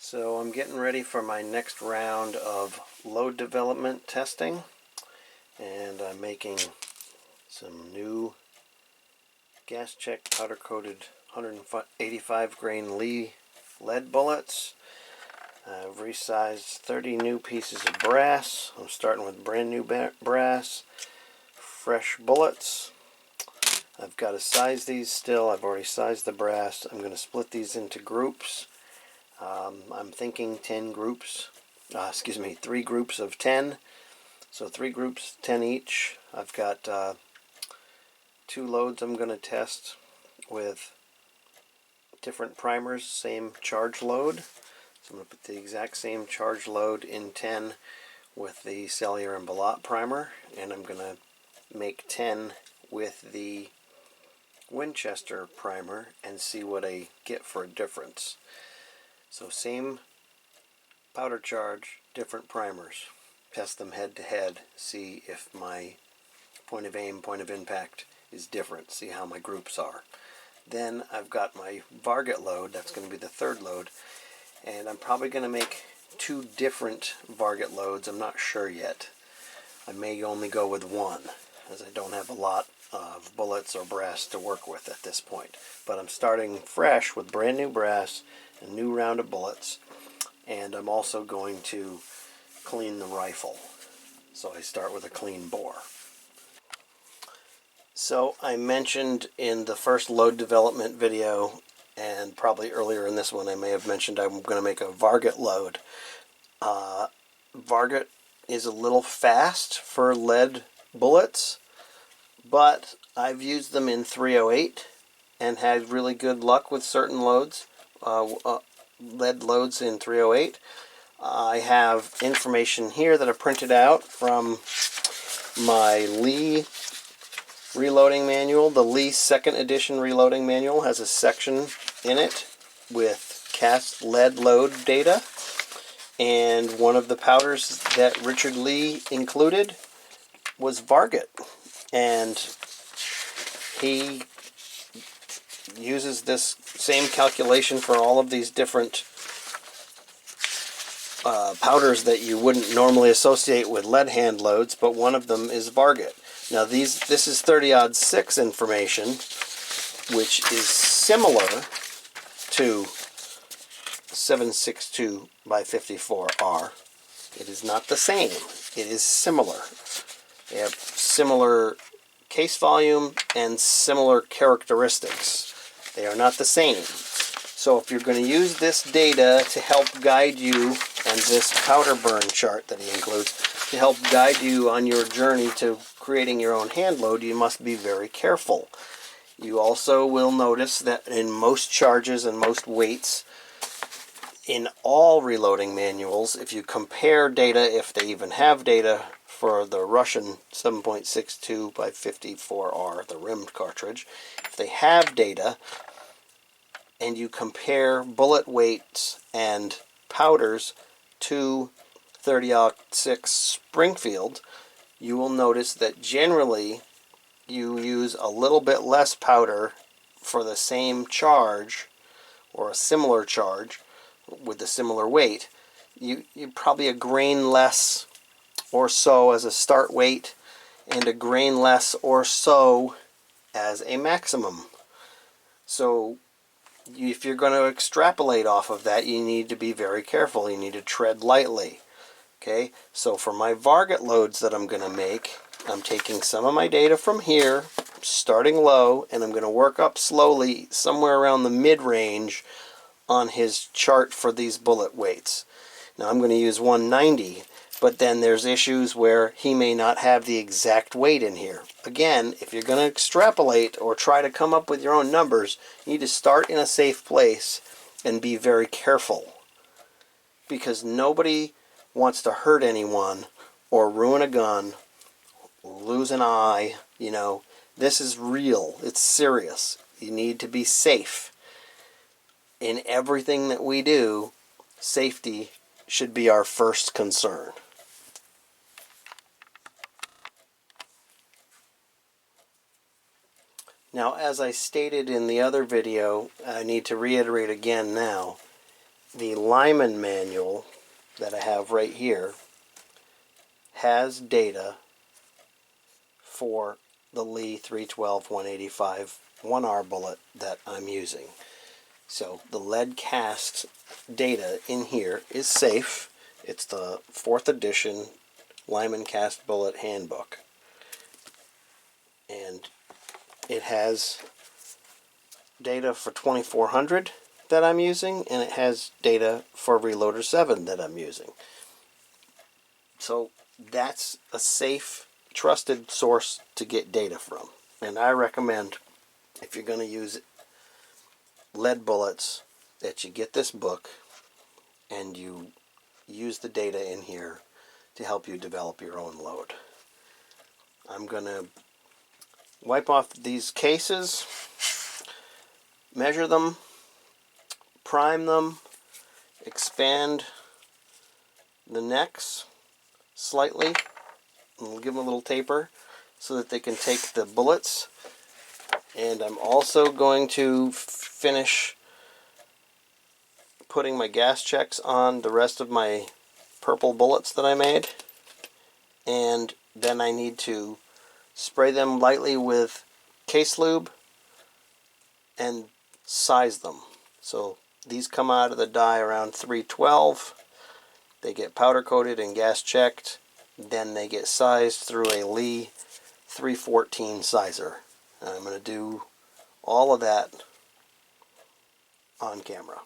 So I'm getting ready for my next round of load development testing, and I'm making some new gas check powder coated 185 grain Lee lead bullets. I've resized 30 new pieces of brass. I'm starting with brand new brass, fresh bullets. I've got to size these still. I've already sized the brass. I'm going to split these into groups. I'm thinking 3 groups of 10. So 3 groups, 10 each. I've got 2 loads I'm going to test with different primers, same charge load. So I'm going to put the exact same charge load in 10 with the Cellular and Ballot primer, and I'm going to make 10 with the Winchester primer and see what I get for a difference. So same powder charge, different primers. Test them head to head, see if my point of aim, point of impact is different, see how my groups are. Then I've got my varget load, that's going to be the 3rd load, and I'm probably going to make 2 different varget loads. I'm not sure yet. I may only go with 1, as I don't have a lot of bullets or brass to work with at this point. But I'm starting fresh with brand new brass, a new round of bullets, and I'm also going to clean the rifle. So I start with a clean bore. So I mentioned in the first load development video, and probably earlier in this one I may have mentioned I'm going to make a varget load. Varget is a little fast for lead bullets, but I've used them in .308 and had really good luck with certain loads, lead loads in .308. I have information here that I printed out from my Lee reloading manual. The Lee 2nd edition reloading manual has a section in it with cast lead load data, and one of the powders that Richard Lee included was varget, and he uses this same calculation for all of these different powders that you wouldn't normally associate with lead hand loads, but one of them is varget. Now this is 30-06 information, which is similar to 7.62 by 54R. It is not the same. It is similar. They have similar case volume and similar characteristics. They are not the same. So if you're going to use this data to help guide you, and this powder burn chart that he includes, to help guide you on your journey to creating your own hand load, you must be very careful. You also will notice that in most charges and most weights, in all reloading manuals, if you compare data, if they even have data, for the Russian 7.62 by 54R, the rimmed cartridge, if they have data, and you compare bullet weights and powders to 30-06 Springfield, you will notice that generally you use a little bit less powder for the same charge, or a similar charge with a similar weight. You probably a grain less or so as a start weight, and a grain less or so as a maximum. So if you're going to extrapolate off of that, you need to be very careful. You need to tread lightly. Okay, so for my varget loads that I'm going to make, I'm taking some of my data from here, starting low, and I'm going to work up slowly somewhere around the mid-range on his chart for these bullet weights. Now I'm going to use 190, but then there's issues where he may not have the exact weight in here. Again, if you're going to extrapolate or try to come up with your own numbers, you need to start in a safe place and be very careful, because nobody wants to hurt anyone or ruin a gun, lose an eye. You know, this is real. It's serious. You need to be safe. In everything that we do, safety should be our first concern. Now, as I stated in the other video, I need to reiterate again now, the Lyman manual that I have right here has data for the Lee 312 185 1R bullet that I'm using. So the lead cast data in here is safe. It's the 4th edition Lyman Cast Bullet Handbook. And it has data for 2400 that I'm using, and it has data for Reloader 7 that I'm using. So that's a safe, trusted source to get data from. And I recommend, if you're going to use lead bullets, that you get this book and you use the data in here to help you develop your own load. I'm going to wipe off these cases, measure them, prime them, expand the necks slightly, and we'll give them a little taper so that they can take the bullets. And I'm also going to finish putting my gas checks on the rest of my purple bullets that I made. And then I need to spray them lightly with case lube and size them. So these come out of the die around 312. They get powder coated and gas checked. Then they get sized through a Lee 314 sizer. And I'm going to do all of that on camera.